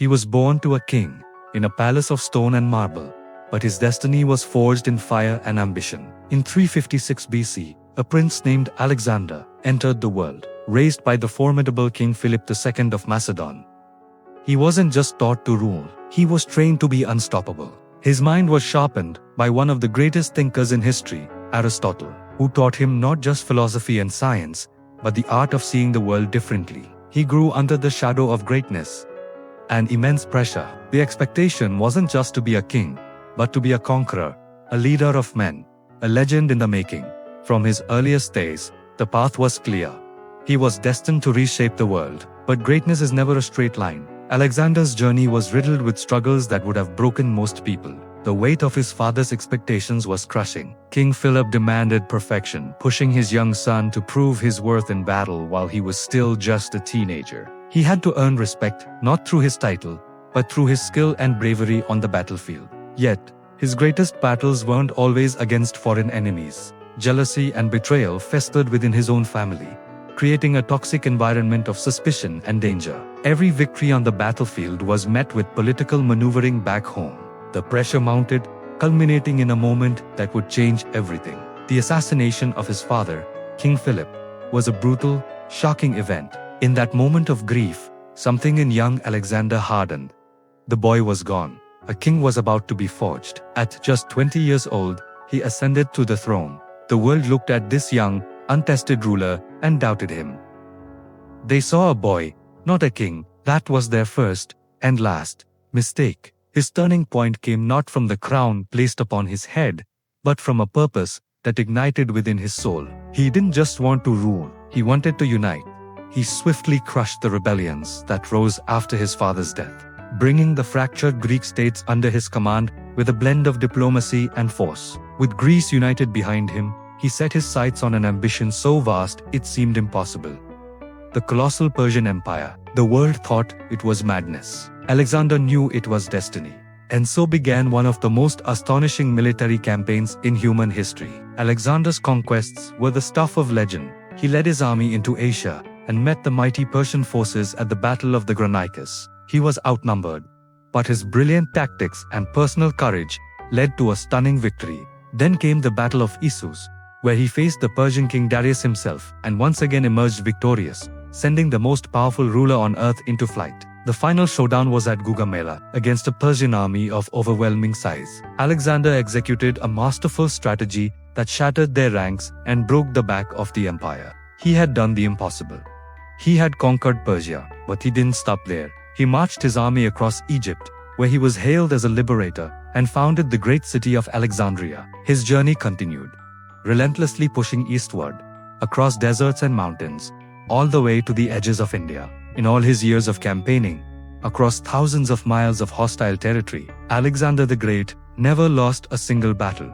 He was born to a king, in a palace of stone and marble, but his destiny was forged in fire and ambition. In 356 BC, a prince named Alexander entered the world, raised by the formidable King Philip II of Macedon. He wasn't just taught to rule, he was trained to be unstoppable. His mind was sharpened by one of the greatest thinkers in history, Aristotle, who taught him not just philosophy and science, but the art of seeing the world differently. He grew under the shadow of greatness and immense pressure. The expectation wasn't just to be a king, but to be a conqueror, a leader of men, a legend in the making. From his earliest days, the path was clear. He was destined to reshape the world. But greatness is never a straight line. Alexander's journey was riddled with struggles that would have broken most people. The weight of his father's expectations was crushing. King Philip demanded perfection, pushing his young son to prove his worth in battle while he was still just a teenager. He had to earn respect, not through his title, but through his skill and bravery on the battlefield. Yet, his greatest battles weren't always against foreign enemies. Jealousy and betrayal festered within his own family, creating a toxic environment of suspicion and danger. Every victory on the battlefield was met with political maneuvering back home. The pressure mounted, culminating in a moment that would change everything. The assassination of his father, King Philip, was a brutal, shocking event. In that moment of grief, something in young Alexander hardened. The boy was gone. A king was about to be forged. At just 20 years old, he ascended to the throne. The world looked at this young, untested ruler and doubted him. They saw a boy, not a king. That was their first and last mistake. His turning point came not from the crown placed upon his head, but from a purpose that ignited within his soul. He didn't just want to rule, he wanted to unite. He swiftly crushed the rebellions that rose after his father's death, bringing the fractured Greek states under his command with a blend of diplomacy and force. With Greece united behind him, he set his sights on an ambition so vast it seemed impossible. The colossal Persian Empire. The world thought it was madness. Alexander knew it was destiny. And so began one of the most astonishing military campaigns in human history. Alexander's conquests were the stuff of legend. He led his army into Asia and met the mighty Persian forces at the Battle of the Granicus. He was outnumbered, but his brilliant tactics and personal courage led to a stunning victory. Then came the Battle of Issus, where he faced the Persian king Darius himself and once again emerged victorious, sending the most powerful ruler on earth into flight. The final showdown was at Gaugamela, against a Persian army of overwhelming size. Alexander executed a masterful strategy that shattered their ranks and broke the back of the empire. He had done the impossible. He had conquered Persia, but he didn't stop there. He marched his army across Egypt, where he was hailed as a liberator, and founded the great city of Alexandria. His journey continued, relentlessly pushing eastward, across deserts and mountains, all the way to the edges of India. In all his years of campaigning, across thousands of miles of hostile territory, Alexander the Great never lost a single battle.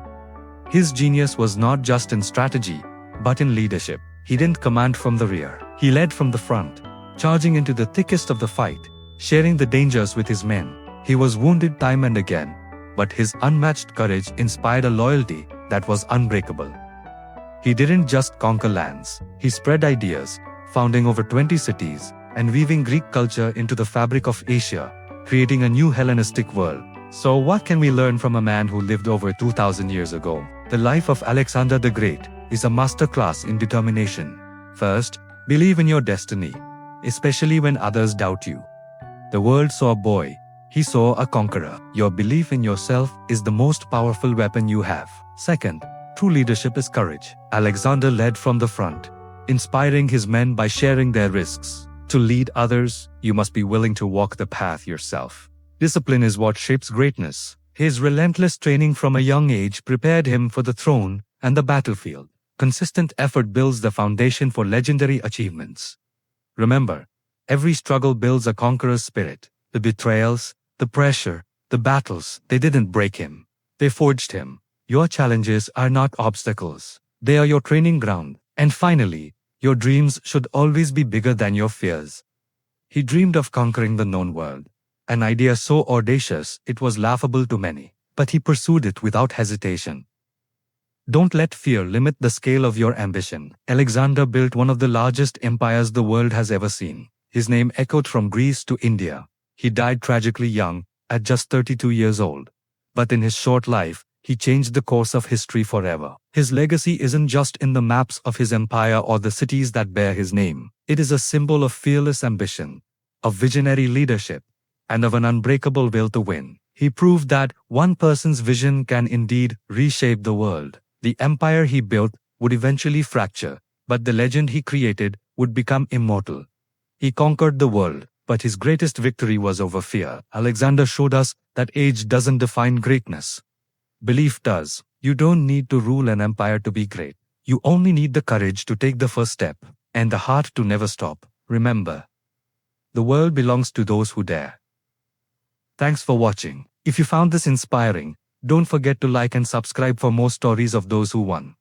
His genius was not just in strategy, but in leadership. He didn't command from the rear. He led from the front, charging into the thickest of the fight, sharing the dangers with his men. He was wounded time and again, but his unmatched courage inspired a loyalty that was unbreakable. He didn't just conquer lands, he spread ideas, founding over 20 cities, and weaving Greek culture into the fabric of Asia, creating a new Hellenistic world. So what can we learn from a man who lived over 2,000 years ago? The life of Alexander the Great is a masterclass in determination. First, believe in your destiny, especially when others doubt you. The world saw a boy, he saw a conqueror. Your belief in yourself is the most powerful weapon you have. Second, true leadership is courage. Alexander led from the front, inspiring his men by sharing their risks. To lead others, you must be willing to walk the path yourself. Discipline is what shapes greatness. His relentless training from a young age prepared him for the throne and the battlefield. Consistent effort builds the foundation for legendary achievements. Remember, every struggle builds a conqueror's spirit. The betrayals, the pressure, the battles, they didn't break him. They forged him. Your challenges are not obstacles. They are your training ground. And finally, your dreams should always be bigger than your fears. He dreamed of conquering the known world, an idea so audacious it was laughable to many, but he pursued it without hesitation. Don't let fear limit the scale of your ambition. Alexander built one of the largest empires the world has ever seen. His name echoed from Greece to India, He died tragically young, at just 32 years old. But in his short life, he changed the course of history forever. His legacy isn't just in the maps of his empire or the cities that bear his name. It is a symbol of fearless ambition, of visionary leadership, and of an unbreakable will to win. He proved that one person's vision can indeed reshape the world. The empire he built would eventually fracture, but the legend he created would become immortal. He conquered the world, but his greatest victory was over fear. Alexander showed us that age doesn't define greatness. Belief does. You don't need to rule an empire to be great. You only need the courage to take the first step, and the heart to never stop. Remember, the world belongs to those who dare. Thanks for watching. If you found this inspiring, don't forget to like and subscribe for more stories of those who won.